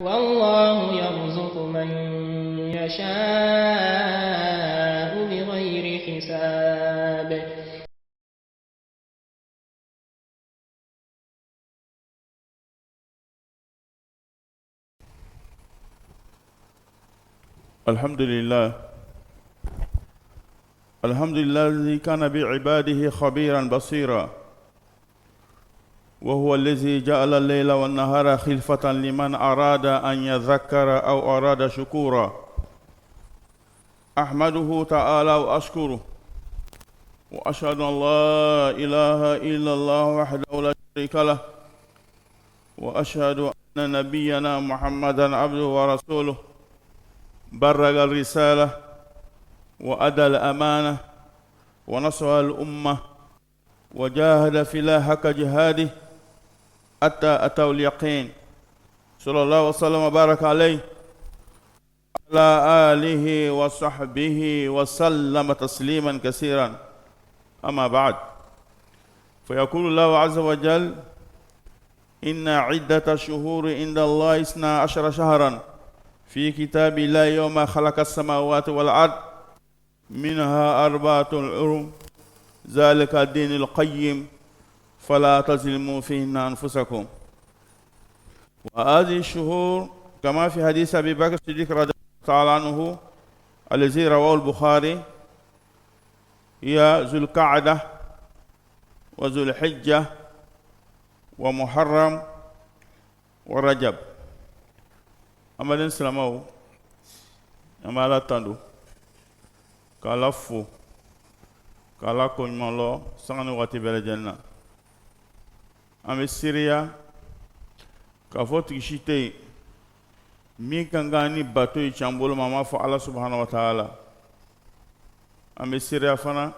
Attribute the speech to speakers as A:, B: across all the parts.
A: والله يرزق من يشاء بغير حساب.
B: الحمد لله الذي كان بعباده خبيرا بصيرا، وهو الذي جعل الليل والنهار خلفة لمن أراد أن يذكر أو أراد شكورا. أحمده تعالى وأشكره، وأشهد أن لا إله إلا الله وحده لا شريك له، وأشهد أن نبينا محمدا عبده ورسوله، بلغ الرسالة وأدى الأمانة ونصح الأمة وجاهد في الله حق جهاده حتى أتاه اليقين، صلى الله وسلم وبارك عليه على آله وصحبه وسلم تسليما كثيرا. أما بعد، فيقول الله عز وجل: إن عدة الشهور عند الله 12 شهرا في كتاب الله يوم خلق السماوات والأرض منها 4 حرم ذلك الدين القيم فلا تظلموا فيهن أنفسكم. وهذه الشهور كما في حديث أبي بكر الصديق رضي الله تعالى عنه الذي رواه البخاري هي ذو القعدة وذو الحجة ومحرم ورجب. أمالين سلامه أمالا تندو kala fo kala koɲuman lɔ sanga ni waati bɛɛ lajɛlen na. An bɛ seereya k'a fɔ tigi si tɛ yen min ka kan ni bato ye can bolo ma, an b'a fɔ Ala subhanahu wa ta'ala. An bɛ seereya fana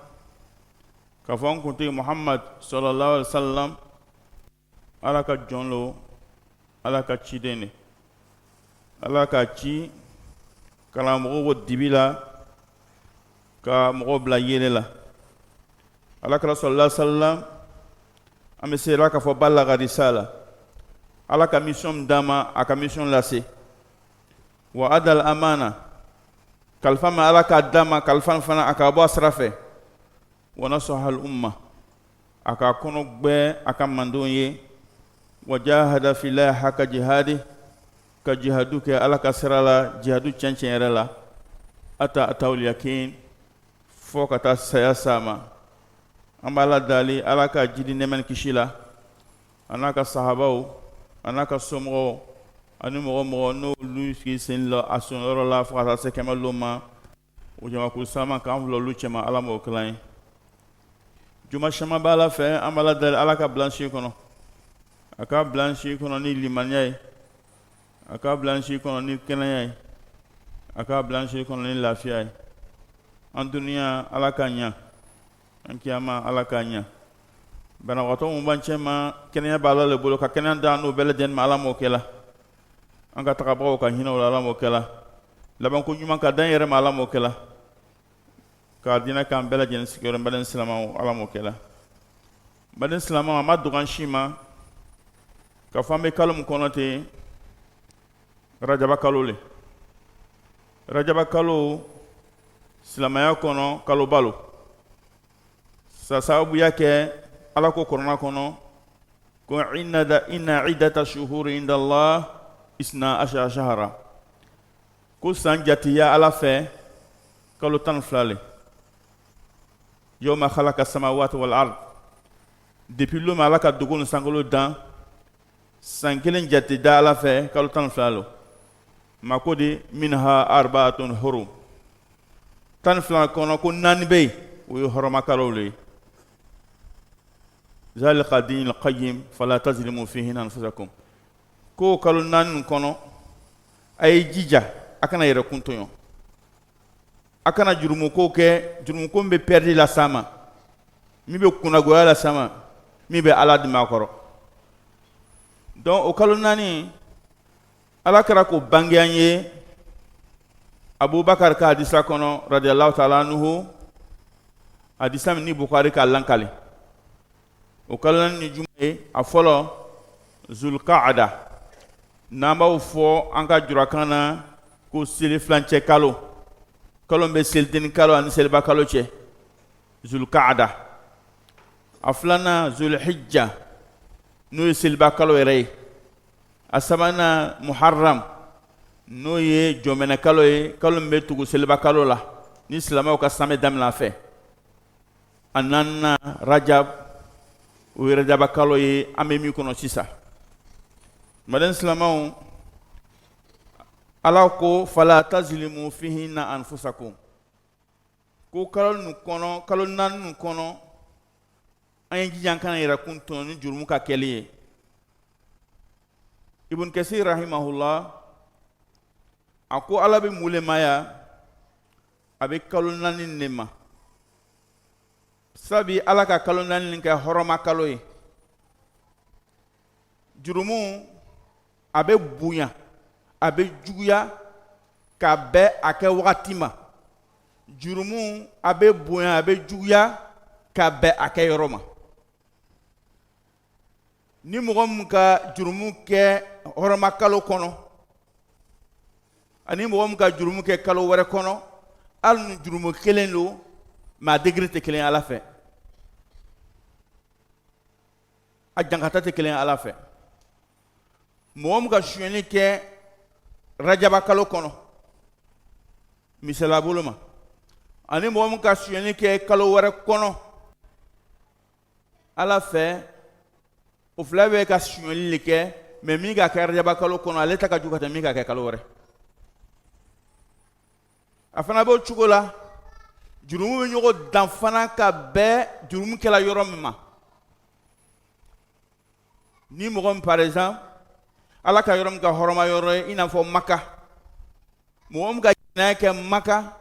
B: k'a fɔ an kuntigi Muhammad sallallahu alaihi wa sallam Ala ka jɔn lo, Ala ka ciden de. Ala ka ci karamɔgɔw bɔ dibi la ka mɔgɔw bila yele la. Alakira sallallahu alaihi wa sallam an bɛ seereya k'a fɔ balaga risala, Ala ka mission min d'a ma a ka mission lase. Wa adal amana, kalifa min Ala k'a d'a ma kalifa in fana a ka bɔ a sira fɛ. Wa nasaha al umma, a ka kɔnɔ gbɛɛ a ka mandenw ye. Wa jahada fillahi haka jihadi, ka jihadu kɛ Ala ka sira la, jihadu tiɲɛ yɛrɛ la. Ata atawul yakin, fo ka taa saya sama. An b'a la dali Ala ka jidi nɛɛma ni kisi la, a n'a ka sahabaw, a n'a ka somɔgɔw, ani mɔgɔ n'olu sigi sen la a sɔnyɔrɔ la fo ka taa se kɛmɛ ma. O jamakulu sama k'an fila olu cɛma, Ala m'o kɛla ye. Juma caman b'a la fɛ, an b'a la dali Ala ka bila an si kɔnɔ. A ka bila an si kɔnɔ ni limaniya ye, a ka bila an si kɔnɔ ni kɛnɛya ye, a ka bila an si kɔnɔ ni lafiya ye. An duniya Ala ka ɲa, an kiyama Ala ka ɲa. Banabagatɔ mun b'an cɛ ma kɛnɛya b'Ala le bolo, ka kɛnɛya d'an n'u bɛɛ lajɛlen ma, Ala m'o kɛla. An ka tagabagaw ka hinɛ o la, Ala m'o kɛla. Labanko ɲuman ka d'an yɛrɛ ma, Ala m'o kɛla. K'a diinɛ k'an bɛɛ lajɛlen sigiyɔrɔ n baden silamɛw, Ala m'o kɛla. Baden silamɛw, an ma dogo an si ma k'a fɔ an bɛ kalo min kɔnɔ ten, Rajaba kalo le. Rajaba kalo silamɛya kɔnɔ kalo balo. Sa sababuya kɛ Ala ko kɔrɔna kɔnɔ ko inna iddata shuhuri inda Allah 12 shahra, ko san jatiya Ala fɛ kalo 12 le. Yawma khalaqa samawati wal ard, depuis lomɛ Ala ka dugu ni sankolo dan, san kelen jate da Ala fɛ kalo 12 lo. Mako de minha 4 hurum, 12 kɔnɔ ko 4 bɛ yen, o ye hɔrɔma kalow le ye. Zalika dinul qayyim fala tazlimu fihinna anfusakum, ko kalo 4 nin kɔnɔ a ye jija, a kana yɛrɛ kun tɔɲɔ, a kana jurumuko kɛ, jurumuko min bɛ pɛridi la s'a ma, min bɛ kunnagoya la s'a ma, min bɛ Ala dimi a kɔrɔ. Donc o kalo 4 Ala kɛra ko bange an ye. Abubakar ka hadisa kɔnɔ radiyallahu ta'ala anhu, hadisa min ni Bukhari k'a lankali. O kalo 4 ni juma ye, a fɔlɔ Zulqa'ada, n'an b'aw fɔ an ka jurakan na ko seli filancɛ kalo kalo min bɛ selideni kalo ani seliba kalo cɛ zulkaada a filanan zulhijja n'o ye seliba kalo yɛrɛ ye a sabanan muharram n'o ye jɔmɛnɛ kalo ye kalo min bɛ tugu seliba kalo la ni silamɛw ka san bɛ daminɛ a fɛ a naaninan rajab o ye rajaba kalo ye an bɛ min kɔnɔ sisan maden silamɛw ala ko fala tazlimu fihinna anfusakum ko kalo naani ninnu kɔnɔ an ye jija an kana yɛrɛ kun tɔnɔ ni jurumu ka kɛli ye ibn kasir rahimahullah a ko ala bɛ mun le maya a bɛ kalo naani ne ma sabi ala ka kalo naani nin kɛ hɔrɔma kalo ye jurumu a bɛ bonya a bɛ juguya ka bɛn a kɛ wagati ma jurumu a bɛ bonya a bɛ juguya ka bɛn a kɛ yɔrɔ ma ni mɔgɔ min ka jurumu kɛ hɔrɔma kalo kɔnɔ ani mɔgɔ min ka jurumu kɛ kalo wɛrɛ kɔnɔ hali ni jurumu kelen don mais a degré tɛ kelen ala fɛ a jankata tɛ kelen ala fɛ mɔgɔ min ka suyɛni kɛ rajaba kalo kɔnɔ misala bolo ma ani mɔgɔ min ka suyɛni kɛ kalo wɛrɛ kɔnɔ ala fɛ o fila bɛ ka suyɛni le kɛ mais min ka kɛ rajaba kalo kɔnɔ ale ta ka jugu ka tɛmɛ min ka kɛ kalo wɛrɛ a fana b'o cogo la jurumu bɛ ɲɔgɔn dan fana ka bɛn jurumu kɛla yɔrɔ min ma ni mɔgɔ min par exemple ala ka yɔrɔ min ka hɔrɔma yɔrɔ ye i n'a fɔ maka mɔgɔ min ka jɛnɛya kɛ maka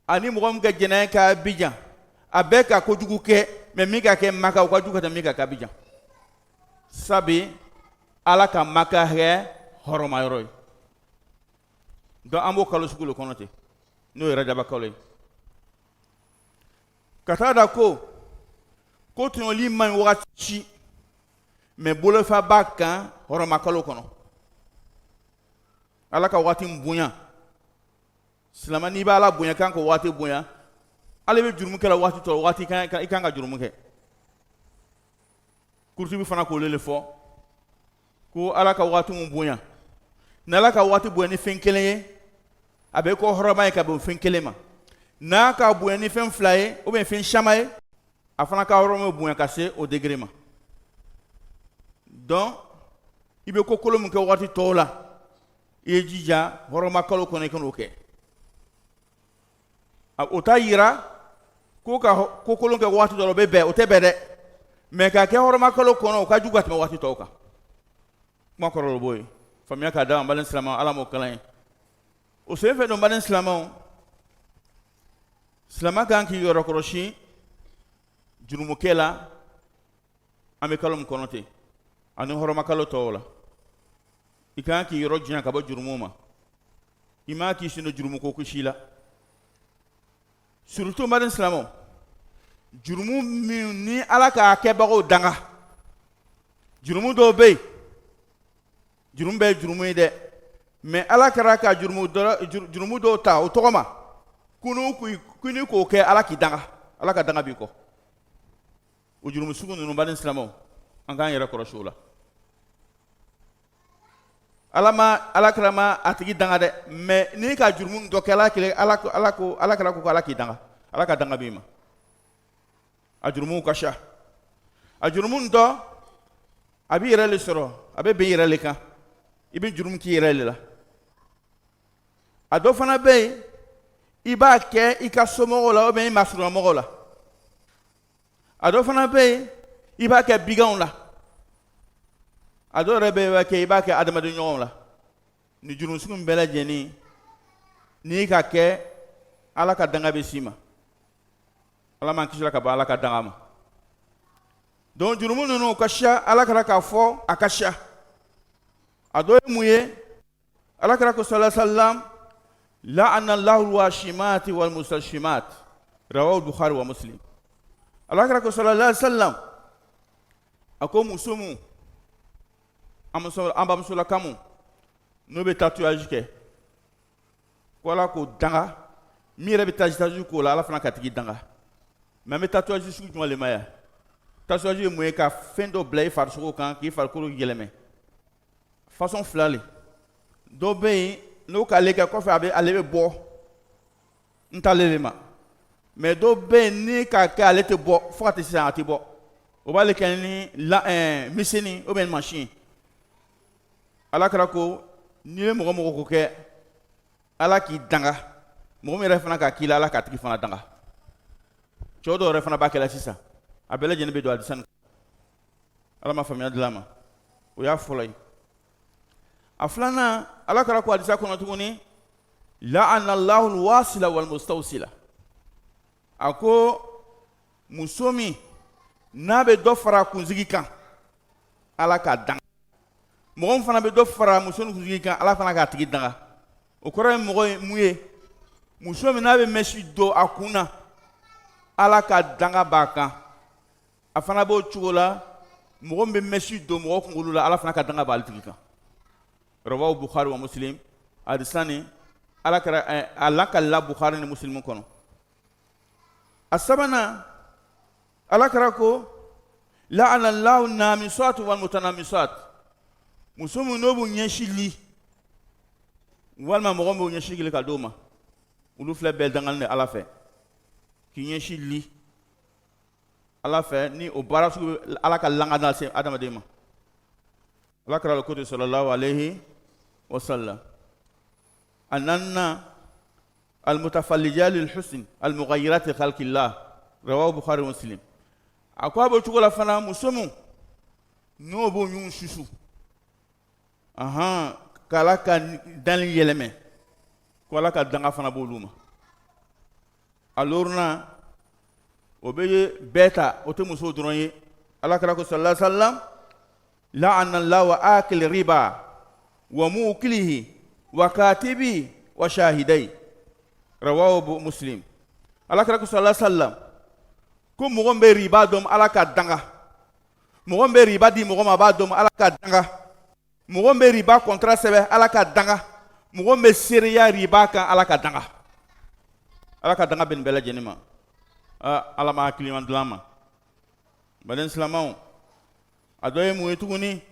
B: ani mɔgɔ min ka jɛnɛya kɛ abijan a bɛɛ ka kojugu kɛ mais min ka kɛ maka o ka jugu ka tɛmɛ min ka kɛ abijan sabi ala ka maka kɛ hɔrɔma yɔrɔ ye donc an b'o kalo sugu le kɔnɔ ten n'o ye rajaba kalo ye ka taa da ko tɔɲɔli man ɲi wagati si mais bolofa b'a kan hɔrɔma kalo kɔnɔ ala ka wagati bonya silamɛ n'i b'a ala bonya kan ka wagati bonya ale bɛ jurumu kɛla wagati tɔ wagati i kan ka jurumu kɛ kurutibi fana k'o le fɔ ko ala ka wagati mun bonya ni ala ka wagati bonya ni fɛn kelen ye a bɛ ko hɔrɔma ye ka bɛn fɛn kelen ma n'a ka bonya ni fɛn fila ye ou bien fɛn caman ye a fana ka hɔrɔma bonya ka se o degré ma donc i bɛ ko kolon min kɛ wagati tɔw la i ye jija hɔrɔma kalo kɔnɔ i kan'o kɛ o t'a yira ko ka ko kolon kɛ wagati dɔ la o bɛ bɛn o tɛ bɛn dɛ mais ka kɛ hɔrɔma kalo kɔnɔ o ka jugu ka tɛmɛ wagati tɔw kan kuma kɔrɔlɔ b'o ye faamuya k'a d'a ma n balimaw silamɛw ala m'o kalan ye o sen fɛ don balimaw silamɛw silamɛ kan k'i yɔrɔ kɔrɔsi jurumukɛ la an bɛ kalo min kɔnɔ ten ani hɔrɔma kalo tɔw la i kan k'i yɔrɔ janya ka bɔ jurumu ma i ma k'i sen don jurumuko si la surtout balimaw silamɛw jurumu min ni ala k'a kɛbagaw danga jurumu dɔw bɛ yen jurumu bɛɛ ye jurumu ye dɛ mais ala kɛra ka jurumu dɔw ta o tɔgɔ ma kuni k'o kɛ ala k'i danga ala ka danga b'i kɔ o jurumu sugu ninnu balimaw silamɛw an k'an yɛrɛ kɔlɔsi o la ala kɛra ma a tigi danga dɛ mais n'i ka jurumu dɔ kɛ ala kɛra ko ala k'i danga ala ka danga b'i ma a jurumu ka ca a jurumu dɔ a b'i yɛrɛ le sɔrɔ a bɛ bɛn i yɛrɛ le kan i bɛ jurumu k'i yɛrɛ le la a dɔ fana bɛ yen i b'a kɛ i ka somɔgɔw la ou bien i masurunamɔgɔw la a dɔ fana bɛ yen i b'a kɛ biganw la a dɔ yɛrɛ bɛ yen i b'a kɛ adamaden ɲɔgɔnw la ni jurumu sugu bɛɛ lajɛlen n'i ka kɛ ala ka danga bɛ s'i ma ala m'an kisi ka bɔ ala ka danga ma donc jurumu ninnu ka ca ala kɛra k'a fɔ a ka ca a dɔ ye mun ye ala kɛra ko sallallahu alaihi wasallam la'ana Allahu al-washimati wal mustashimat rawahu Bukhari wa Muslim ala kɛra ko sallallahu alaihi wasallam a ko muso mun an bamusola kamu n'o bɛ tatouage kɛ wala ko danga min yɛrɛ bɛ tatouage k'o la ala fana ka tigi danga mais an bɛ tatouage sugu jumɛn de ma yan tatouage ye mun ye ka fɛn dɔ bila i farisogo kan k'i farikolo yɛlɛmɛ façon fila le dɔ bɛ yen n'o k'ale kɛ kɔfɛ ale bɛ bɔ n t'ale de ma mais dɔ bɛ yen ni k'a kɛ ale tɛ bɔ fo ka taa sisan a tɛ bɔ o b'ale kɛ ni miseni ou bien machine ala kɛra ko n'i ye mɔgɔ mɔgɔ ko kɛ ala k'i danga mɔgɔ min yɛrɛ fana k'a k'i la ala k'a tigi fana danga cɛw dɔw yɛrɛ fana b'a kɛ la sisan a bɛɛ lajɛlen bɛ don alisani ala ma faamuya dilan ma o y'a fɔlɔ ye a filanan ala kɛra ko hadisa kɔnɔ tuguni la'ana allahu alwasila walmustawsila a ko muso min n'a bɛ dɔ fara kunsigi kan ala k'a danga mɔgɔ min fana bɛ dɔ fara muso ni kunsigi kan ala fana k'a tigi danga o kɔrɔ ye mɔgɔ ye mun ye muso min n'a bɛ mɛsi don a kun na ala ka danga b'a kan a fana b'o cogo la mɔgɔ min bɛ mɛsi don mɔgɔ kunkolo la ala fana ka danga b'ale tigi kan rawahu bukhari wa muslim hadisani ala kɛra a lakalila bukhari ni muslim kɔnɔ a sabanan ala kɛra ko la'ana allahu namisat wal mutanamisat muso min n'o b'u ɲɛsin li walima mɔgɔ min b'u ɲɛsin gili ka d'o ma olu filɛ bɛɛ dangali de ala fɛ k'i ɲɛsin li ala fɛ ni o baara sugu bɛ ala ka langa lase adamaden ma ala kɛra la ko de sallallahu alayhi wa sallam a naaninan almutafallijat lilhusn almughayirat li khalqillah rawahu bukhari muslim a ko a b'o cogo la fana muso min n'o b'o ɲun susu k'ala ka dali yɛlɛmɛ ko ala ka danga fana b'olu ma a loruna o bɛ bɛɛ ta o tɛ muso dɔrɔn ye ala kɛra ko sallallahu alaihi wa sallam la'ana allahu akil riba wa mukilihi wa katibi wa shahidai rawahu muslim ala kɛra ko sallallahu alaihi wa sallam ko mɔgɔ min bɛ riba dɔn ala ka danga mɔgɔ min bɛ riba di mɔgɔ ma a b'a dɔn ala ka danga mɔgɔ min bɛ riba contrat sɛbɛn ala ka danga mɔgɔ min bɛ seereya riba kan ala ka danga bɛ nin bɛɛ lajɛlen ma ala ma hakili ɲuman dilan ma baden silamɛw a dɔ ye mun ye tuguni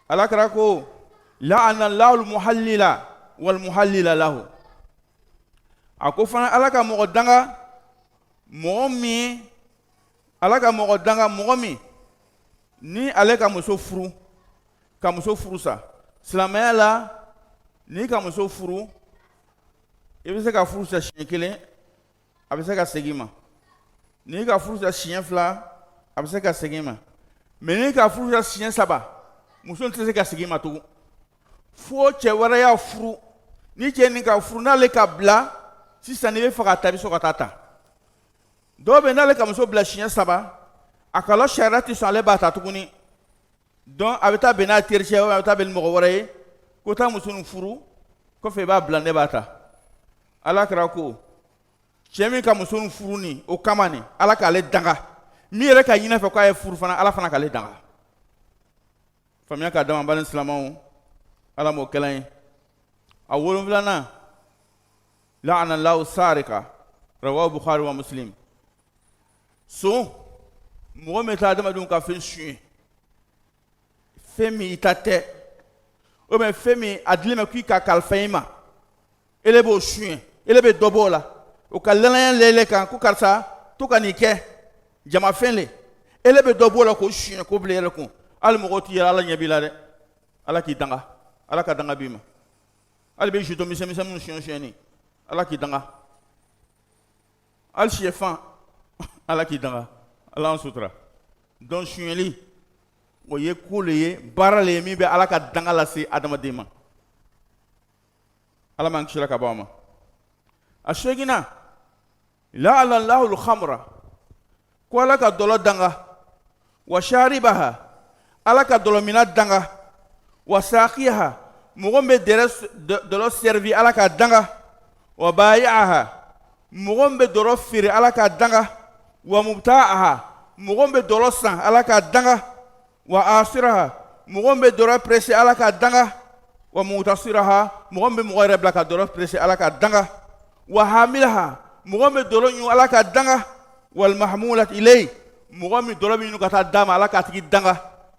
B: ala kɛra ko la'ana allahu almuhallila walmuhallila lahu a ko fana ala ka mɔgɔ danga mɔgɔ min ala ka mɔgɔ danga mɔgɔ min ni ale ka muso furu sa silamɛya la ni ka muso furu i bɛ se ka furu sa siɲɛ kelen a bɛ se ka segin ma ni ka furu sa siɲɛ fila a bɛ se ka segin ma mais ni ka furu sa siɲɛ saba muso tɛ se ka segin ma tugun fo cɛ wɛrɛ y'a furu ni cɛ nin ka furu n'ale ka bila sisan n'i bɛ fɛ ka taa i bɛ sɔn ka taa ta dɔw bɛ n'ale ka muso bila siɲɛ saba a kɔlɔlɔ sariya tɛ sɔn ale b'a ta tuguni donc a bɛ taa bɛn n'a tericɛ ye a bɛ taa bɛn ni mɔgɔ wɛrɛ ye ko taa muso nin furu kɔfɛ i b'a bila ne b'a ta ala kɛra ko cɛ min ka muso nin furu nin o kama nin ala k'ale danga min yɛrɛ ka ɲinɛ fɛ k'a ye furu fana ala fana k'ale danga faamuya ka dama bani silamɛw ala m'o kɛla ye a wolonfilanan la'ana allahu sarika rawahu bukhari wa muslim so mɔgɔ min taa adamadenw ka fɛn suɲɛ fɛn min i ta tɛ ou bien fɛn min a dilen bɛ k'i ka kalifa i ma ele b'o suɲɛ ele bɛ dɔ b'o la o ka lanaya lɛlɛ kan ko karisa to ka nin kɛ jamafɛn le ele bɛ dɔ b'o la k'o suɲɛ k'o bila yɛrɛ kun hali mɔgɔw t'i yɛrɛ ala ɲɛ b'i la dɛ ala k'i danga ala ka danga b'i ma hali bɛ juto misɛnmisɛn minnu suɲɛni ala k'i danga hali siyɛfan ala k'i danga ala an sutura donc suɲɛli o ye ko le ye baara le ye min bɛ ala ka danga lase adamaden ma ala m'an kisira ka bɔ a ma a seginna la'ana allahu alkhamra ko ala ka dɔlɔ danga wa sharibaha ala ka dɔlɔmina danga wa saqiyaha mɔgɔ min bɛ dɔlɔ servi ala ka danga wa bayi'aha mɔgɔ min bɛ dɔlɔ feere ala ka danga wa mubta'aha mɔgɔ min bɛ dɔlɔ san ala ka danga wa asiraha mugombe dora presse ala ka danga wa mutasiraha mugombe mugayre bla ka dora presse ala ka danga wa hamilaha mugombe doro nyu ala ka danga wal mahmulat ilay mugombe doro bi nyu ka dama ala ka tigi danga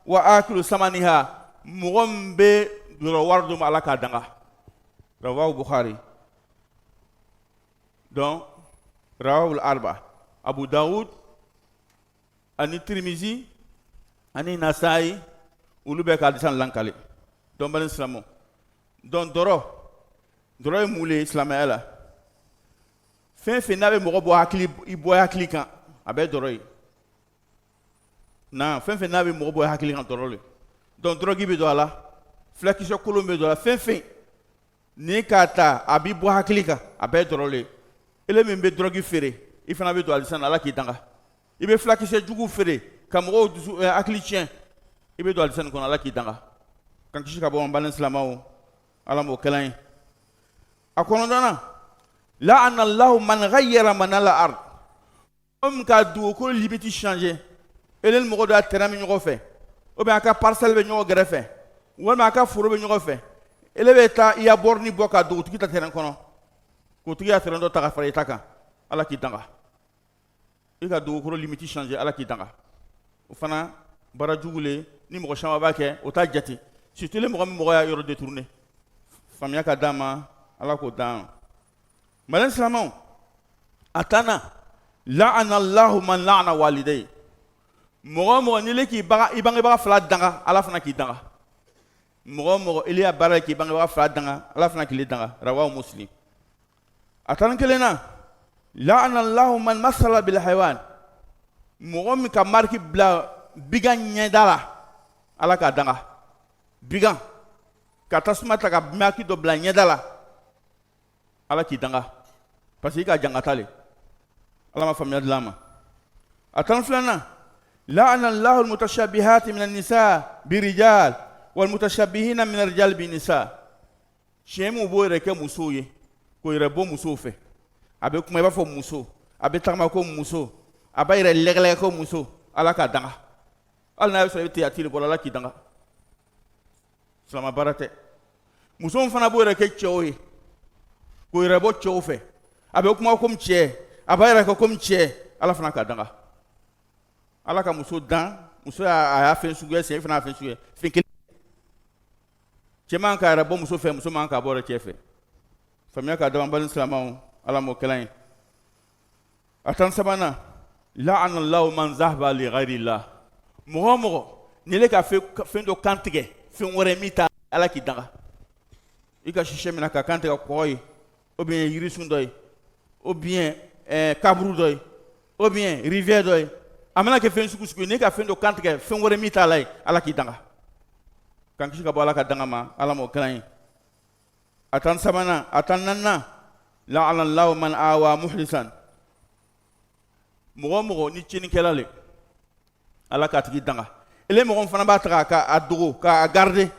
B: wa akilu samaniha mugombe doro wardu ala ka danga rawahu bukhari donc rawahu al-arba Abu Daoud ani Tirmizi ani Nasai ulu be ka disan lankale don ban islamo don doro e mule islamaya la fe na be mo bo hakili ibo hakili kan abe doro yi na fe na be mo bo hakili kan doro le don doro gi be do ala flakisho kolombe do la fe ni kata abi bo hakili kan abe doro le ele min be doro gi fere ifana be do alisan ala ki danga ibe flakishe jugu fere kamro hakili chien ibe do alisan kono ala ki danga kan kishi ka bo ban islamao ala mo kalain akono dana la'ana Allah man ghayyara manala ard ka du ko libiti changer elel mo do terrain ñoko fe o be aka parcelle be ñoko grefe wala aka furo be ñoko fe ele be ta ya borni boka du tikita terrain kono ko tiya terrain do ta fara itaka ala ki danga ika du ko limiti changer ala ki danga o fana bara jugule ni mo chama ba ke o ta jati surtout le mo ya yoro détourner famia ka dama ala ko dan malan islamon atana la'ana Allah man la'ana waliday mo ni le ki ba ibange ba fala danga ala fana ki danga mo ili ya bara ki ibange ba fala danga ala fana ki le danga rawahu muslim atana kelena la'ana Allah man masala bil haywan mo mi ka marki bla bigan nyedala ala ka danga bigan ka tasuma ta ka maki do bla nyedala ala ki danga parce que ka jangatale ala ma famia lama atan flana la'ana Allah al-mutashabbihat min an-nisa birijal wal mutashabbihina min ar-rijal bin-nisa shemu boire ke musoye ko ire bo muso fe abe kuma ba fo muso abe tama ko muso abe ire legle ko muso ala ka danga al na so te atire bola ala ki danga salama barate muso fana boire ke choye ko ire bo chofe abe kuma ko mche abayra ko comme tie ala fana ka danga ala ka muso dan muso a fen sugue se fana fen sugue fin chema ka ra bo muso fe muso man ka bo ra chefe famia ka da ban islamau ala mo kelain atan sabana la'ana Allah man zahaba li ghairi Allah mo ni le ka fe do kantige fe wore mita ala ki danga ika shishe mina ka kantige ko yi ou bien yirisun doy ou bien kabru doy ou bien rivière doy amana ke fen suku ne ka fen do kante ke fen wore mita lay ala ki danga kan kishi ka bala ka danga ma ala mo klan atan sabana atan nanna la'ana Allah man awa muhlisan mo ni chini kelale ala ka tigi danga ele mo fana ba tra ka adugo ka garder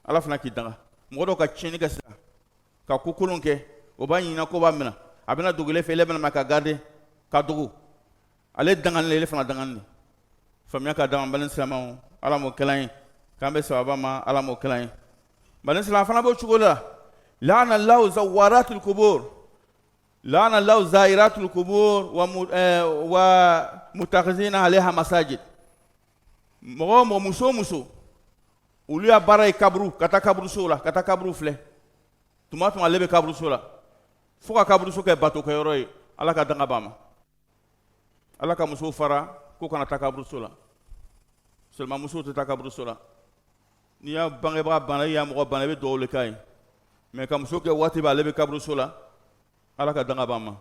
B: ala fana ki danga mo do ka chini ka sa ka kukulunke o ba nyina ko ba mina abena dugule fe lebena maka garde ka dugu ale dangan le fana dangan ni famia ka dama balen salama ala mo kelain kambe sababa ma ala mo kelain balen salama fana bo chugola la'ana Allah zawaratul qubur la'ana Allah zairatul qubur wa mutakhizina alaiha masajid mo muso ulu ya baray kabru kata kabru sola kata kabru fle tumatuma lebe kabru sola foka kabru soka bato ko yoroy ala ka danga bama ala ka muso fara ko kana takabru sola seulement muso te takabru sola ni ya bange ba bana ya mo bana be do le kay mais kam muso ke wati ba lebe kabru sola ala ka danga bama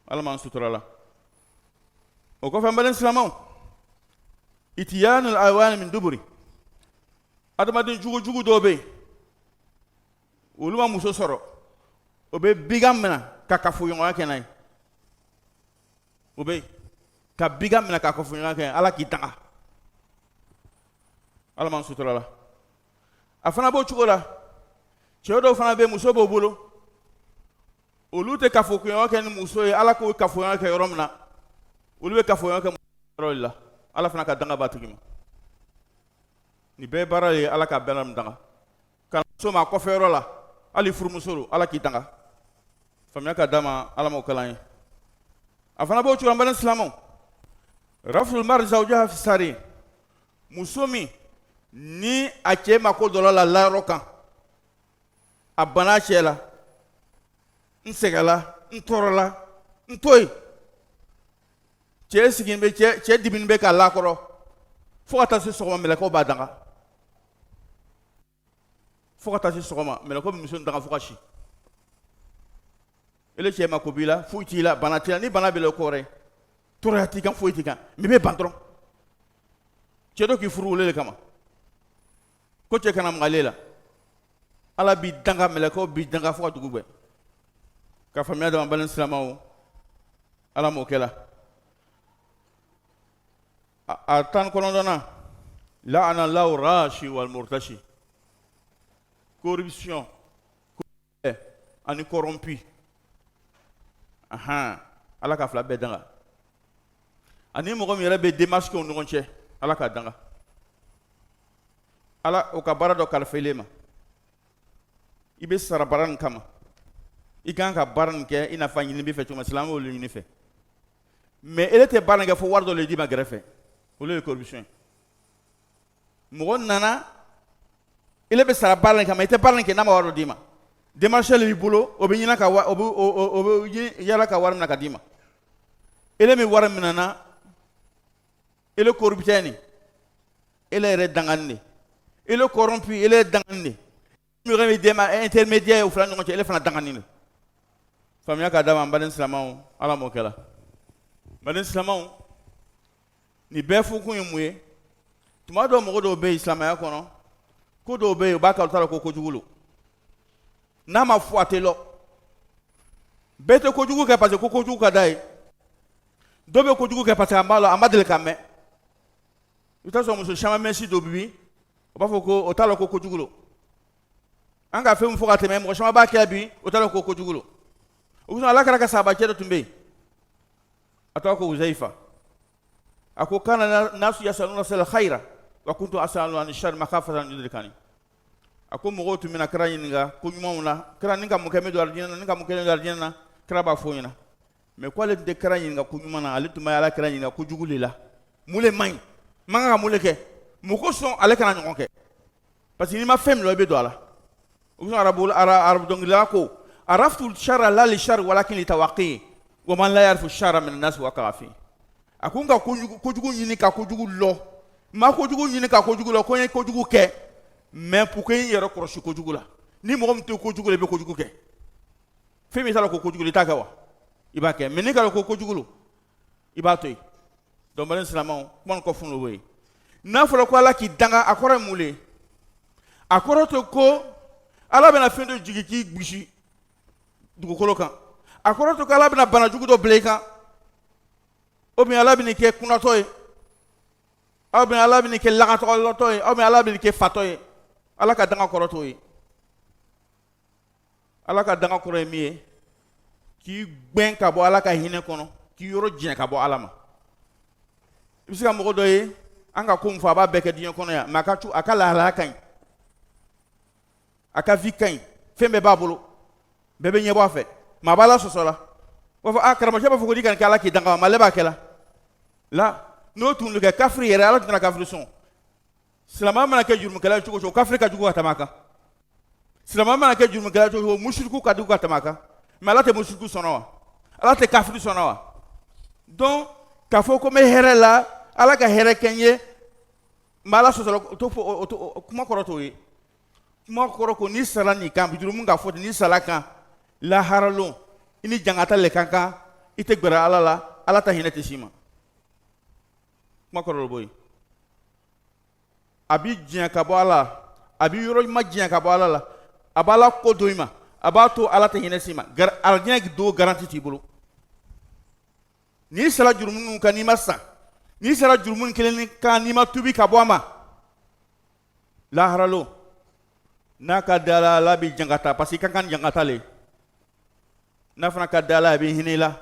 B: ala man sutura la o ko fambalen islamon itiyanul awan min duburi adama din jugu dobe uluma muso soro obe bigam mena ka kafu yonga kenai obe ka bigam mena ka kafu yonga kenai ala ki tanga ala man sutura la afana bo chugola chedo fana be muso bo bolo olute kafu yonga kenai muso ala ko kafu yonga kenai romna ulube kafu yonga kenai rolla ala fana ka danga batugima ni bɛɛ baara ye ala ka bɛɛ lam daga kana muso ma kɔfɛyɔrɔ la hali furumuso don ala k'i tanga faamuya ka d'a ma ala m'o kalan ye a fana b'o cogo an bɛɛ silamɛw raful mari zawjaha fi sari muso min ni a cɛ ma ko dɔ la layɔrɔ kan a bana cɛ la n sɛgɛla n tɔɔrɔla n to yen cɛ sigin bɛ cɛ dimini bɛ k'a lakɔrɔ fo ka taa se sɔgɔma mɛlɛkɛw b'a daga fo ka taa se sɔgɔma mɛlɛkɛw bɛ muso in daga fo ka si ele cɛ ma ko b'i la foyi t'i la bana t'i la ni bana b'i la o kɔrɔ tɔɔrɔya t'i kan foyi t'i kan mɛ i bɛ ban dɔrɔn cɛ dɔ k'i furu wele de kama ko cɛ kana maga ale la ala b'i danga mɛlɛkɛw b'i danga fo ka dugu bɛɛ ka faamuya dama balen silamɛw ala m'o kɛ la a tan kɔnɔntɔnna la'ana Allahu rashi wal murtashi corruption ani corrompu ala ka fila bɛɛ danga ani mɔgɔ min yɛrɛ bɛ démarche kɛ u ni ɲɔgɔn cɛ ala ka danga ala o ka baara dɔ kalifa ile ma i bɛ sara baara nin kama i kan ka baara nin kɛ i n'a fɔ a ɲini b'i fɛ cogo min silamɛw olu ɲini fɛ mais ele tɛ baara nin kɛ fo wari dɔ le d'i ma gɛrɛfɛ olu ye corruption mɔgɔ nana ele bɛ sara baara nin kama i tɛ baara nin kɛ n'a ma wari dɔ d'i ma démarche le b'i bolo o bɛ ɲina ka o bɛ yala ka wari minɛ ka d'i ma ele min wari minɛna ele corrupteur ni ele yɛrɛ dangani de ele corrompu ele yɛrɛ dangani de mi yɛrɛ mi intermédiaire ye u fila ɲɔgɔn cɛ ele fana dangani de faamuya ka d'a ma n baden silamɛw ala m'o kɛ la baden silamɛw ni bɛɛ fo kun ye mun ye tuma dɔw mɔgɔ dɔw bɛ yen silamɛya kɔnɔ ko dɔw bɛ yen u b'a kɛ u t'a dɔn ko kojugu lo n'a ma fɔ a tɛ lɔ bɛɛ tɛ kojugu kɛ parce que ko kojugu ka d'a ye dɔw bɛ kojugu kɛ parce que a m'a lɔ a ma deli ka mɛn i bɛ taa sɔrɔ muso caman mɛnsi dɔ bi o b'a fɔ ko o t'a lɔ ko kojugu lo an ka fɛn min fɔ ka tɛmɛ mɔgɔ caman b'a kɛ bi o t'a lɔ ko kojugu lo o bɛ ala kɛra ka sahabacɛ dɔ tun bɛ yen a tɔgɔ ko Uzaifa a ko kana nasu yasaluna sal khaira wa kuntu asalu an shar makhafatan yudrikani a ko mɔgɔw tun bɛna kira ɲininka ko ɲumanw na kira ni ka mun kɛ bɛ don alijinɛ na ni ka mun kɛ bɛ don alijinɛ na kira b'a fɔ ɲɛna mais ko ale tun tɛ kira ɲininka ko ɲuman na ale tun bɛ ala kira ɲininka ko jugu le la mun le man ɲi man kan ka mun le kɛ mun ko sɔn ale kana ɲɔgɔn kɛ parce que n'i ma fɛn min lɔ i bɛ don a la o bɛ sɔn arabu dɔnkilidala ko araftu shara la li shar walakin li tawaqi wa man la yarfu shara min nas wa kafi a ko n ka kojugu ɲini ka kojugu lɔ ma kojugu ɲini ka kojugu lɔ ko n ye kojugu kɛ mais pour que n yɛrɛ kɔlɔsi kojugu la ni mɔgɔ min tɛ kojugu la i bɛ kojugu kɛ fɛn min t'a la ko kojugu i t'a kɛ wa i b'a kɛ mais n'i k'a la ko kojugu lo i b'a to yen donc balen silamɛw kuma nin kɔ funu o ye n'a fɔra ko ala k'i danga a kɔrɔ ye mun le a kɔrɔ to ko ala bɛna fɛn dɔ jigi k'i gosi dugukolo kan a kɔrɔ to ko ala bɛna bana jugu dɔ bila i kan ou bien ala bɛna kɛ kunnatɔ ye ou bien ala bɛna kɛ lagatɔgɔtɔ ye ou bien ala bɛna kɛ fatɔ ye ala ka danga kɔrɔ t'o ye ala ka danga kɔrɔ ye min ye k'i gbɛn ka bɔ ala ka hinɛ kɔnɔ k'i yɔrɔ diɲɛ ka bɔ ala ma i bɛ se ka mɔgɔ dɔ ye an ka ko min fɔ a b'a bɛɛ kɛ diɲɛ kɔnɔ yan mais a ka lahalaya ka ɲi a ka vie ka ɲi fɛn bɛɛ b'a bolo bɛɛ bɛ ɲɛbɔ a fɛ mais a b'a la sɔsɔ la o b'a fɔ karamɔgɔcɛ b'a fɔ ko n'i ka nin kɛ ala k'i danga mais ale b'a kɛ la n'o tun kɛ kafiri yɛrɛ ala tɛna kafiri sɔn silamɛya mana kɛ jurumikɛla ye cogo o cogo kafiri ka jugu ka tɛmɛ a kan silamɛya mana kɛ jurumikɛla ye cogo o cogo musiriku ka jugu ka tɛmɛ a kan mais ala tɛ musiriku sɔnna wa ala tɛ kafiri sɔnna wa donc k'a fɔ ko n bɛ hɛrɛ la ala ka hɛrɛ kɛ n ye mais ala sɔsɔ la kuma kɔrɔ t'o ye kuma kɔrɔ ko n'i sara nin kan jurumu ka fɔ ten n'i sara kan laharalon i ni jangata le ka kan i tɛ gbɛrɛ ala la ala ta hinɛ tɛ s'i ma kuma kɔrɔ bɔ yen a b'i diɲɛ ka bɔ ala la a b'i yɔrɔ ma diɲɛ ka bɔ ala la a b'a la ko do i ma a b'a to ala tɛ hinɛ s'i ma alijinɛ do garanti t'i bolo n'i sara jurumu ninnu kan n'i ma san n'i sara jurumu kelen kan n'i ma tubi ka bɔ a ma laharalon n'a ka da la ala b'i jangata parce que i ka kan jangata le n'a fana ka da la a b'i hinɛ i la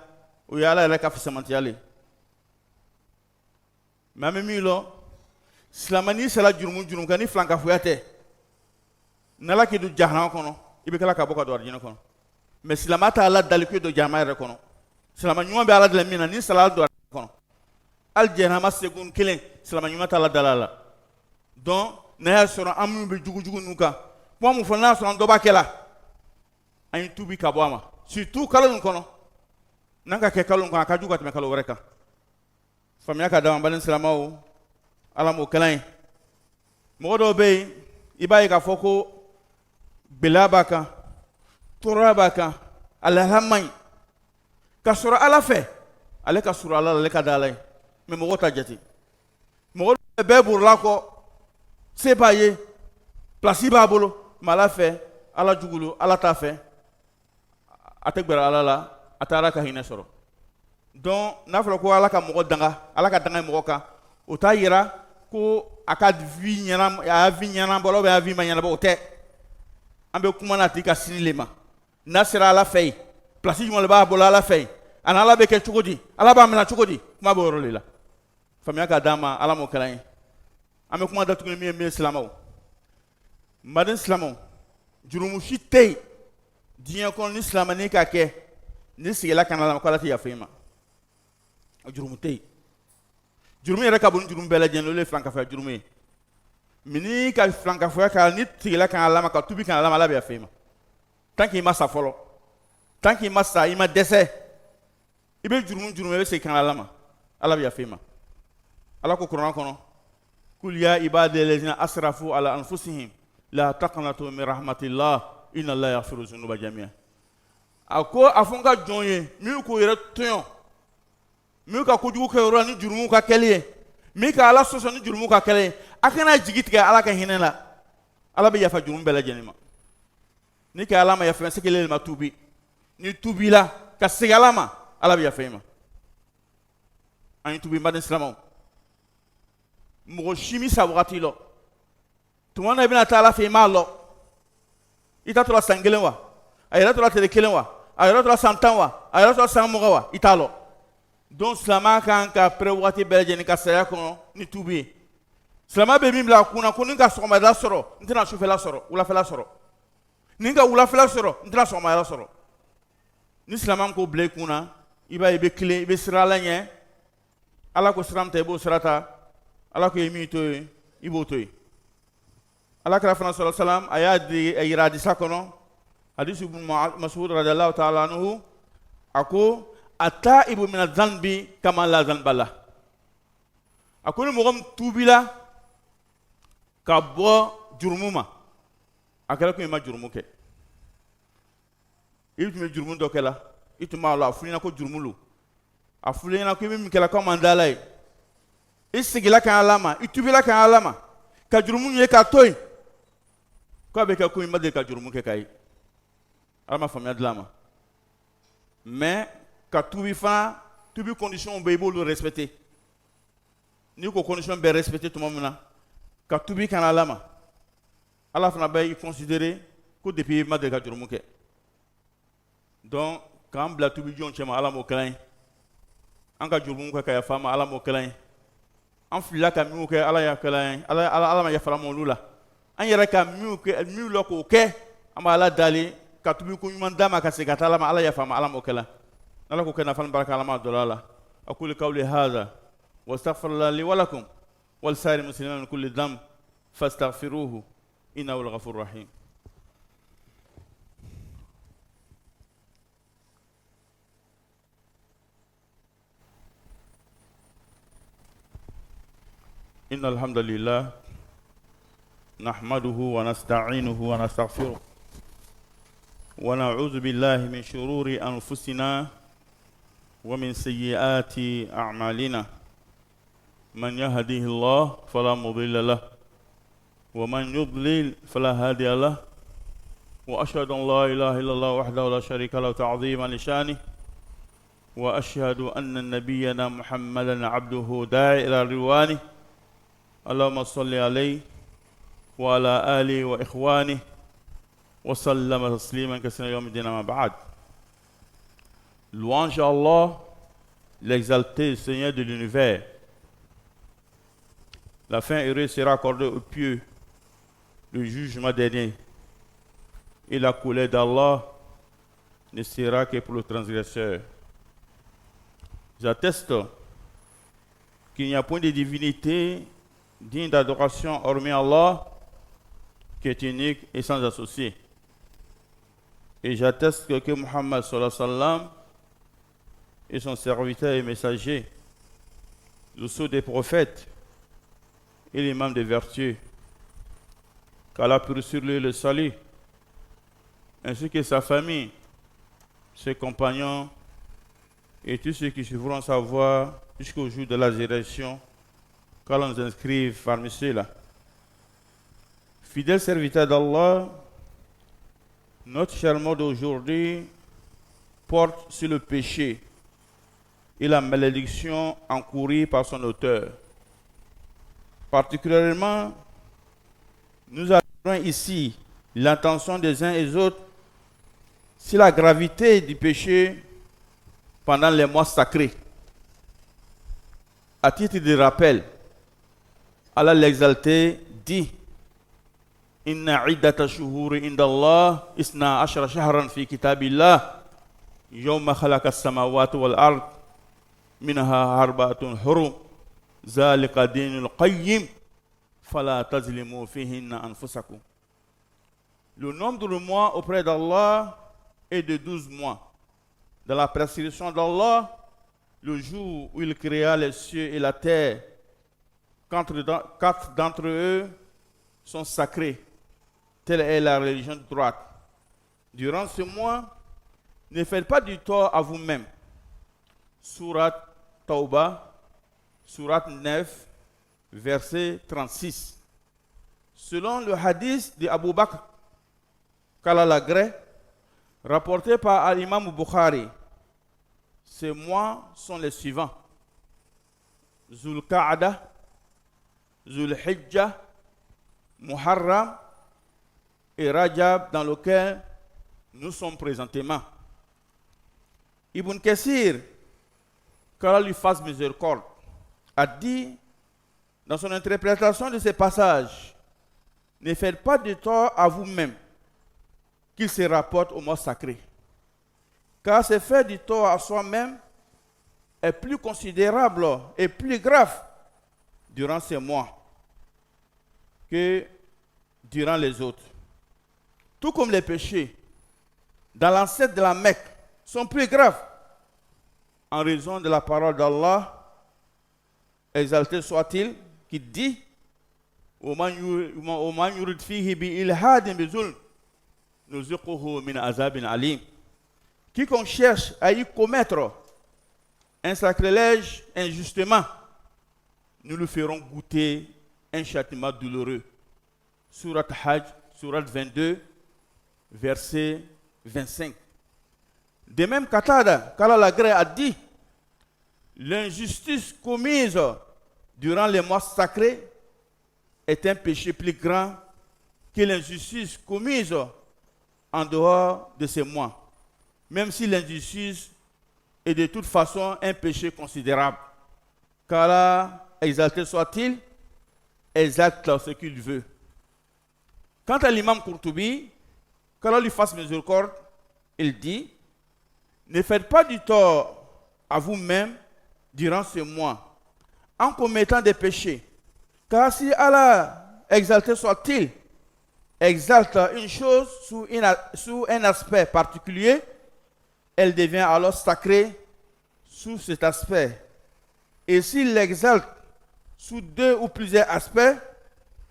B: o ye ala yɛrɛ ka fisamantiya le mais an bɛ min lɔ silamani sala jurumu kan ni flanka fuyate nala ke do jahannama kono ibe kala ka boka do arjina kono mais silamata ala dal ko do jahannama re kono silama nyuma be ala dal mina ni sala do kono al jahannama segun kelen silama nyuma ta ala dalala donc na ya soro amu be jugu nuka po mu fona so ndo bakela ay tubi ka boama surtout kala nun kono nanga ke kalon ko aka juga teme kalo reka famia ka dama balin silamawo ala mo kalain mo do be ibaye ka foko belabaka turabaka alhamai ka sura ala fe ale ka sura ala le ka dalay me mo wota jati mo be burla ko se baye place ba bolo mala fe ala jugulu ala ta fe ategbara ala la atara ka hina soro donc na fala ko ala ka mo danga ala ka danga mo ka o ta yira ko aka vi nyana ya vi nyana bolo be vi manyana bo te ambe kuma na tika sinilema nasira ala fay place mo le ba bolo ala fay ana ala be ke chukodi ala ba mena chukodi kuma bo rolela famia ka dama ala mo kalain ambe kuma da tukuni mi islamaw madin islamaw jurumu shitay dinya kon islamani ka ke ni sigela kanala ko lati ya fema jurumu tay jurumu yere ka bon jurumu bela jen le franka fa jurumu mini ka franka fa ka ni sigela kanala ka tubi kanala mala be ya fema tanki masa folo tanki masa ima dese ibe jurumu be se kanala ma ala be ya fema ala ko qur'an kono kul ya ibadal ladina asrafu ala anfusihim la taqnatu min rahmatillah inna allaha yaghfiru dhunuba jami'a ako afunga jonye mi ko yere ton mi ka ko jugu ko ro ni jurumu ka kele mi ka ala soso ni jurumu ka kele akana jigitiga ala ka hinela ala be yafa jurumu bela jenima ni ka ala ma yafa sekele ma tubi ni tubi la ka segala ma ala be yafa ma an tubi ma islamo mo shimi sa wakati lo tumana ibn ta'ala fe ma lo ita to la sangelen wa ayira to la tele kelen wa ayira to la santan wa ayira to la samuga wa italo don slama kan ka prewati belje ka saya ko ni tubi slama be bimla kuna ko ninka soma da soro ntina su fela soro ula fela soro ninka ula fela soro ntina soma da soro ni slama ko ble kuna iba ibe kle ibe sirala nye ala ko sram te bo sirata ala ko yemi to ibo to ala kala fana sallallahu alaihi wasallam ayadi ayiradi sakono hadith ibn Mas'ud radhiyallahu ta'ala anhu ako ataibu min adh-dhanbi kama la dhanbala ako ni mogom tubila ka bo jurmuma akala ko ma jurmuke ibtu jurmun do kala ituma la fulina ko jurmulu afulina ko mi kala ko mandalay isigila kan alama itubila kan alama ka jurmun ye ka toy ko be ka ko ma de ka jurmuke kai alama famia dlama mais ka tubi fa tubi condition be bo le respecter ni ko condition be respecter tout moment ka tubi kan alama ala fana be considérer ko depuis ma de ka jurmuke donc quand bla tubi jon chema ala mo klein an ka jurmuke ka ya fama ala mo klein an fila ka mi ko ala ya klein ala ma ya fala mo lula an yara ka mi lo ko ke ama ala dali ka tubi ko nyuma dama ka se ka tala ma ala ya fama ala mo kala ala ko kana fan baraka ala ma dolala aqulu qawli hadha wastaghfirullah li wa lakum wal sa'ir muslimin min kulli dhanb fastaghfiruhu innahu al-ghafurur rahim. innal hamdalillah nahmaduhu wa nasta'inuhu wa nastaghfiruh wa na'udzu billahi min shururi anfusina wa min sayyiati a'malina man yahdihillahu fala mudilla lahu wa man yudlil fala hadiya lahu wa ashhadu an la ilaha illallah wahdahu la sharika lahu ta'dhiman li shanihi wa ashhadu anna nabiyyana muhammadan 'abduhu da'i ila ridwanihi اللهم صل عليه وعلى آله وإخوانه وسلم تسليما كثيرا يوم الدين ما بعد. Louange à Allah, l'exalté Seigneur de l'univers. La fin heureuse sera accordée aux pieux le jugement dernier. Et la colère d'Allah ne sera que pour le transgresseur. J'atteste qu'il n'y a point de divinité digne d'adoration hormis Allah, qui est unique et sans associé. Et j'atteste que Muhammad sallallahu alayhi wa sallam est son serviteur et messager, le sceau des prophètes et l'imam des vertus, qu'Allah prie sur lui le salut, ainsi que sa famille, ses compagnons et tous ceux qui suivront sa voie jusqu'au jour de la résurrection, qu'Allah nous inscrive parmi ceux-là. Fidèle serviteur d'Allah, notre cher mot d'aujourd'hui porte sur le péché et la malédiction encourue par son auteur. Particulièrement, nous avons ici l'intention des uns et des autres sur la gravité du péché pendant les mois sacrés. À titre de rappel, Allah l'exalté dit: Inna iddata shuhuri indallah isna ashara shahran fi kitabillah yawma khalaqa as-samawati wal ard minha arba'atun hurum zalika dinul qayyim fala tazlimu fihinna anfusakum. Le nombre de mois auprès d'Allah est de 12 mois. Dans la prescription d'Allah, le jour où il créa les cieux et la terre, 4 d'entre eux sont sacrés. Telle est la religion de droite. Durant ce mois, ne faites pas du tort à vous-même. Sourate Tauba, sourate 9, verset 36. Selon le hadith d'Abu Bakr, qu'Allah l'agrée, rapporté par l'imam Bukhari, ces mois sont les suivants: Zul Qa'ada, Zul Hijjah, Muharram et Rajab, dans lequel nous sommes présentement. Ibn Kassir, qu'Allah lui fasse miséricorde, a dit dans son interprétation de ces passages: ne faites pas de tort à vous-même qu'il se rapporte au mois sacré. Car ce fait du tort à soi-même est plus considérable et plus grave durant ces mois que durant les autres. Tout comme les péchés dans l'ancêtre de la Mecque sont plus graves en raison de la parole d'Allah, exalté soit-il, qui dit: وَمَنْ يُرِدْ فِيهِ بِإِلْحَادٍ بِظُلْمٍ نُذِقُهُ مِنْ عَذَابٍ عَلِيمٍ. Quiconque cherche à y commettre un sacrilège injustement, nous lui ferons goûter un châtiment douloureux. Sourate Hajj, sourate 22, verset 25. De même, Qatada, qu'Allah l'agrée, a dit: l'injustice commise durant les mois sacrés est un péché plus grand que l'injustice commise en dehors de ces mois, même si l'injustice est de toute façon un péché considérable. Qu'Allah, exalté soit-il, exalte ce qu'il veut. Quant à l'imam Qurtubi, qu'Allah lui fasse miséricorde, il dit: ne faites pas du tort à vous-même durant ce mois en commettant des péchés. Car si Allah, exalté soit-il, exalte une chose sous un aspect particulier, elle devient alors sacrée sous cet aspect. Et s'il l'exalte sous 2 ou plusieurs aspects,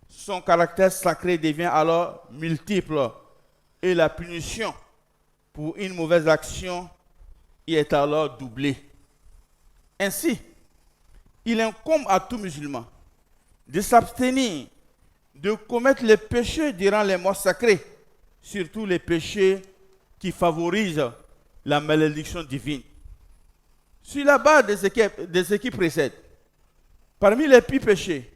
B: son caractère sacré devient alors multiple et la punition pour une mauvaise action y est alors doublée. Ainsi, il incombe à tout musulman de s'abstenir de commettre les péchés durant les mois sacrés, surtout les péchés qui favorisent la malédiction divine. Sur la base de ce qui précède, parmi les pires péchés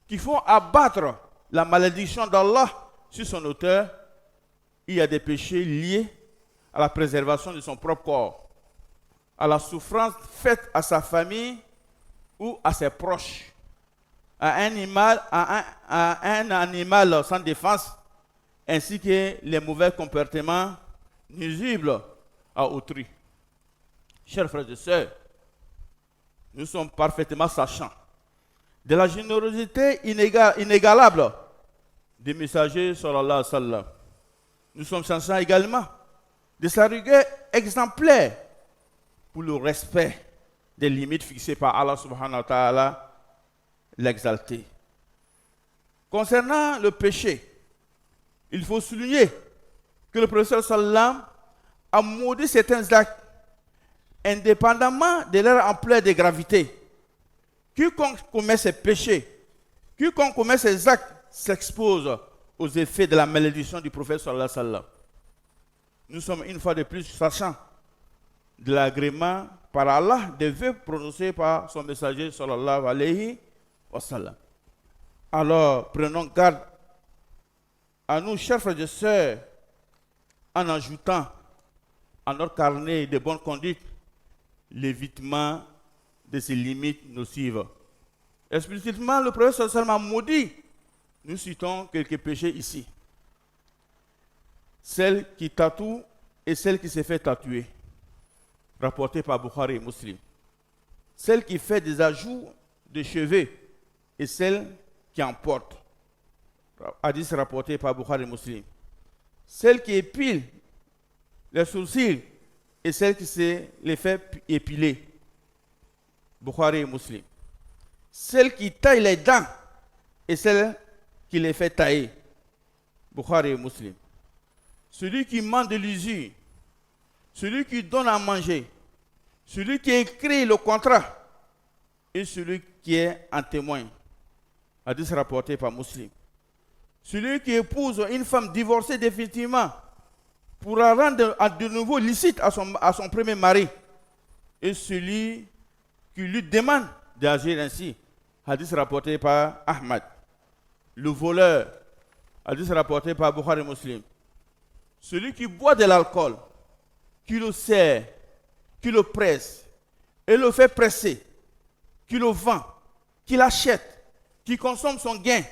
B: qui font abattre la malédiction d'Allah sur son auteur, il y a des péchés liés à la préservation de son propre corps, à la souffrance faite à sa famille ou à ses proches, à un animal sans défense, ainsi que les mauvais comportements nuisibles à autrui. Chers frères et sœurs, nous sommes parfaitement sachants de la générosité inégalable des messagers sallallahu alayhi wa sallam. Nous sommes sachants également de sa rigueur exemplaire pour le respect des limites fixées par Allah subhanahu wa ta'ala, l'exalté. Concernant le péché, il faut souligner que le professeur sallam a maudit certains actes indépendamment de leur ampleur de gravité. Quiconque commet ces péchés, quiconque commet ces actes s'expose aux effets de la malédiction du prophète sallallahu alayhi wa sallam. Nous sommes une fois de plus sachants de l'agrément par Allah des vœux prononcés par son messager sallallahu alayhi wa sallam. Alors, prenons garde à nous, chers frères et sœurs, en ajoutant à notre carnet de bonne conduite l'évitement de ces limites nocives. Explicitement, le prophète sallallahu alayhi wa sallam a maudit. Nous citons quelques péchés ici. Celle qui tatoue et celle qui se fait tatouer, rapporté par Bukhari et Muslim. Celle qui fait des ajouts de cheveux et celle qui en porte, hadith rapporté par Bukhari et Muslim. Celle qui épile les sourcils et celle qui se les fait épiler, Bukhari et Muslim. Celle qui taille les dents et celle qui les fait tailler, Bukhari et Muslim. Celui qui ment de l'usure, celui qui donne à manger, celui qui écrit le contrat et celui qui est en témoin. Hadith rapporté par Muslim. Celui qui épouse une femme divorcée définitivement pour la rendre de nouveau licite à son premier mari. Et celui qui lui demande d'agir ainsi. Hadith rapporté par Ahmad. Le voleur. Hadith rapporté par Bukhari Muslim. Celui qui boit de l'alcool, qui le sert, qui le presse, et le fait presser, qui le vend, qui l'achète, qui consomme son gain,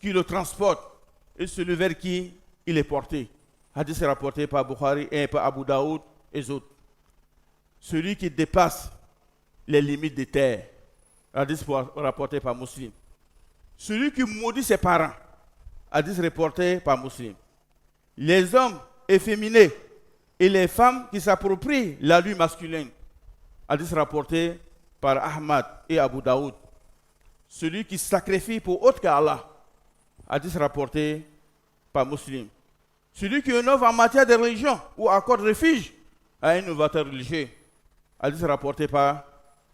B: qui le transporte, et celui vers qui il est porté. Hadith rapporté par Bukhari et par Abu Daoud et les autres. Celui qui dépasse les limites des terres. Hadith rapporté par Muslim. Celui qui maudit ses parents. Hadith rapporté par Muslim. Les hommes efféminés et les femmes qui s'approprient la lue masculine. Hadith rapporté par Ahmad et Abu Daoud. Celui qui sacrifie pour autre qu'Allah. Hadith rapporté par Muslim. Celui qui innove en matière de religion ou accorde refuge à un innovateur religieux. Hadith rapporté par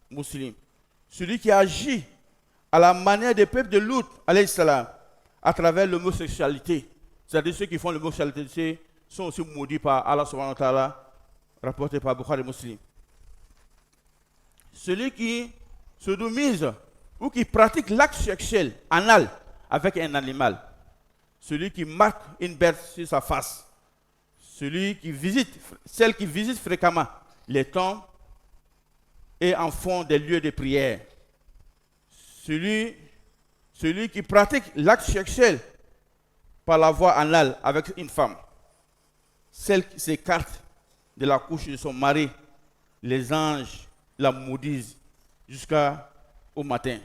B: Muslim. Celui qui agit à la manière des peuples de Lut, alayhi salam, à travers l'homosexualité. C'est-à-dire ceux qui font l'homosexualité sont aussi maudits par Allah subhanahu wa ta'ala, rapporté par Bukhari Muslim. Celui qui sodomise ou qui pratique l'acte sexuel anal avec un animal. Celui qui marque une bête sur sa face. Celle qui visite fréquemment les tombes et en font des lieux de prière. Celui qui pratique l'acte sexuel par la voie anale avec une femme. Celle qui s'écarte de la couche de son mari, les anges la maudisent jusqu'au matin.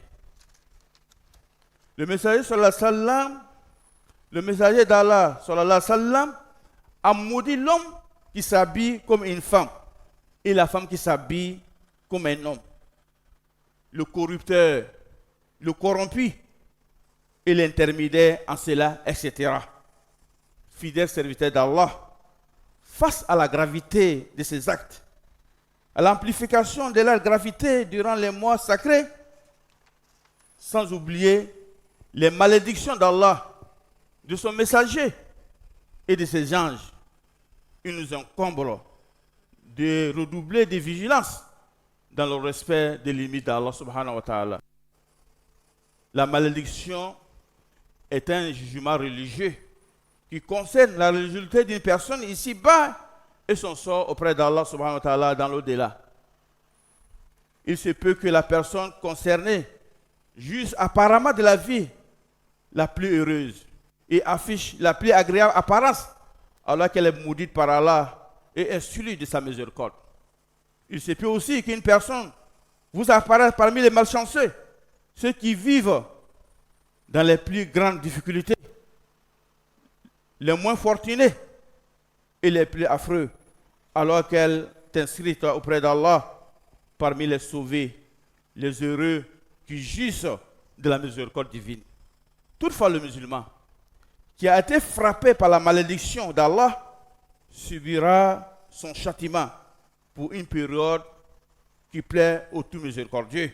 B: Le messager sallallahu alayhi wa sallam, le messager d'Allah sallallahu alayhi wa sallam, a maudit l'homme qui s'habille comme une femme et la femme qui s'habille comme un homme. Le corrupteur, le corrompu et l'intermédiaire en cela, etc. Fidèle serviteur d'Allah, face à la gravité de ces actes, à l'amplification de leur gravité durant les mois sacrés, sans oublier les malédictions d'Allah, de son messager et de ses anges, il nous incombe de redoubler de vigilance dans le respect des limites d'Allah subhanahu wa ta'ala. La malédiction est un jugement religieux qui concerne la religiosité d'une personne ici-bas et son sort auprès d'Allah subhanahu wa ta'ala dans l'au-delà. Il se peut que la personne concernée jouissent apparemment de la vie la plus heureuse et affichent la plus agréable apparence, alors qu'elle est maudite par Allah et exclue de sa miséricorde. Il se peut aussi qu'une personne vous apparaisse parmi les malchanceux, ceux qui vivent dans les plus grandes difficultés, les moins fortunés et les plus affreux, alors qu'elle t'inscrit auprès d'Allah parmi les sauvés, les heureux qui jouissent de la miséricorde divine. Toutefois, le musulman qui a été frappé par la malédiction d'Allah subira son châtiment pour une période qui plaît au tout miséricordieux.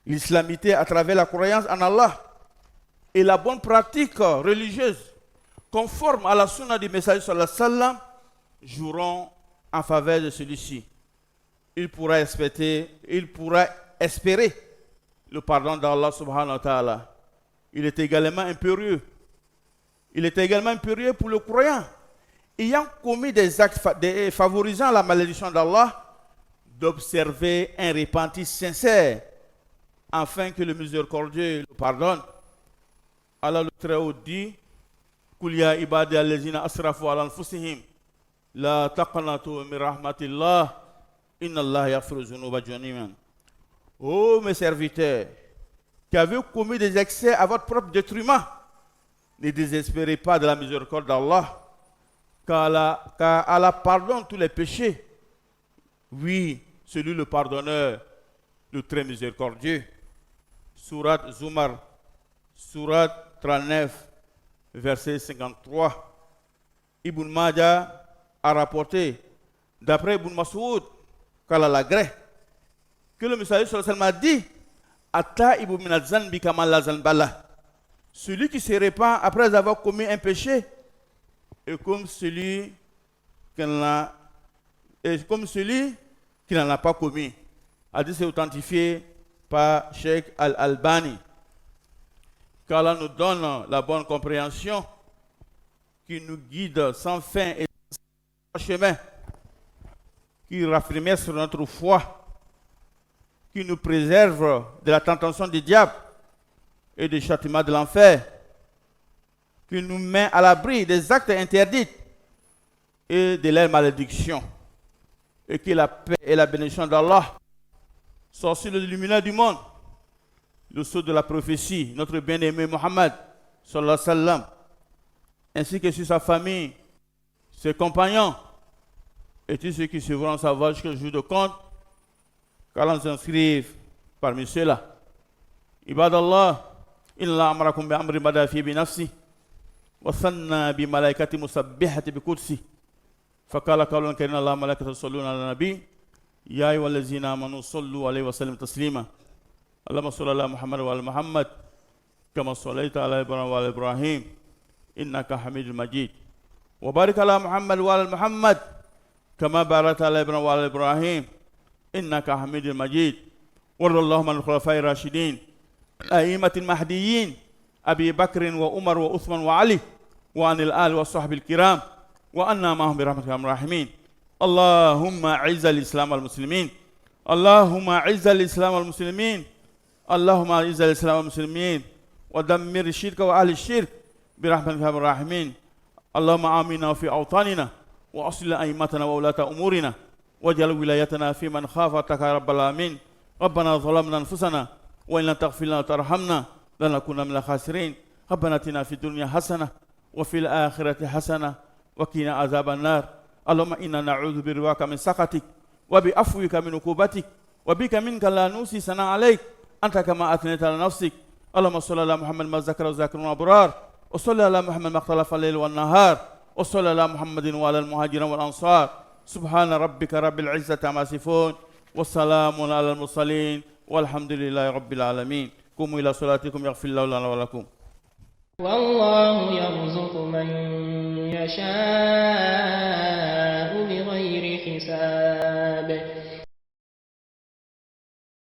B: L'islamité, à travers la croyance en Allah et la bonne pratique religieuse conforme à la sunna du messager sallallahu alayhi wa sallam, joueront en faveur de celui-ci. Il pourra espérer le pardon d'Allah subhanahu wa ta'ala. Il est également impérieux. Il est également impérieux pour le croyant, ayant commis des actes favorisant la malédiction d'Allah, d'observer un repentir sincère, afin que le miséricordieux le pardonne. Allah le Très-Haut dit: Qul ya ibadi allazina asrafu ala anfusihim la taqnatu min rahmatillah inna Allah yaghfiru dhunuba jami'an. Ô mes serviteurs, qui avez commis des excès à votre propre détriment, ne désespérez pas de la miséricorde d'Allah, car Allah pardonne tous les péchés. Oui, celui le pardonneur, le très miséricordieux. Sourate Zumar, Sourate 39, verset 53. Ibn Majah a rapporté, d'après Ibn Mas'ud, qu'Allah l'agrée, que le messager sallallahu alayhi wa sallam a dit: Atta ibu min az-zanbi kama la zanbala. Celui qui se répand après avoir commis un péché est comme celui qui n'en a pas commis. Hadith est authentifié par Cheikh Al-Albani. Qu'Allah nous donne la bonne compréhension, qui nous guide sans fin et sans chemin, qui raffermit sur notre foi, qui nous préserve de la tentation du diable et du châtiment de l'enfer, qui nous met à l'abri des actes interdits et de leurs malédictions, et que la paix et la bénédiction d'Allah soient sur le lumineux du monde, le sceau de la prophétie, notre bien-aimé Mohammed sallallahu alayhi wa sallam, ainsi que sur sa famille, ses compagnons et tous ceux qui suivront sa voie jusqu'au jour de compte, qu'Allah s'inscrive parmi ceux-là. Ibadallah, inna amrakum bi amri bada fi bi nafsi wa sanna bi malaikati musabbihati bi qudsi faqala qawlan karina la malaikatu yusalluna ala nabi ya ayyuhallazina amanu sallu alayhi wa sallimu taslima. Allahumma salli ala Muhammad wa ala Muhammad kama sallaita ala Ibrahim wa ala Ibrahim innaka Hamidul Majid. Wa barik ala Muhammad wa ala Muhammad kama barakta ala Ibrahim wa ala Ibrahim إنك حميد مجيد. وارض اللهم عن الخلفاء الراشدين الأئمة المهديين أبي بكر وعمر وعثمان وعلي وعن الآل والصحب الكرام وأنا معهم برحمتك يا أرحم الراحمين. اللهم أعز الإسلام والمسلمين. اللهم أعز الإسلام والمسلمين. اللهم أعز الإسلام والمسلمين ودمر الشرك وأهل الشرك برحمتك يا أرحم الراحمين. اللهم آمنا في أوطاننا وأصلح أئمتنا وولاة أمورنا واجعل ولايتنا في من خافك يا رب العالمين. ربنا ظلمنا أنفسنا وإن لم تغفر لنا وترحمنا لنكون من الخاسرين. ربنا آتنا في الدنيا حسنة وفي الآخرة حسنة وقنا عذاب النار. اللهم إنا نعوذ برضاك من سخطك وبعفوك من عقوبتك وبك منك لا نحصي ثناء عليك أنت كما أثنيت على نفسك. اللهم صل على محمد ما ذكر وذاكرون أبرار وصل على محمد ما اختلف الليل والنهار وصل على محمد وعلى المهاجرين والأنصار. سبحان ربك رب العزة عما يصفون والسلام على المرسلين والحمد لله رب العالمين. قوموا إلى صلاتكم يغفر الله لنا ولكم.
A: والله يرزق من يشاء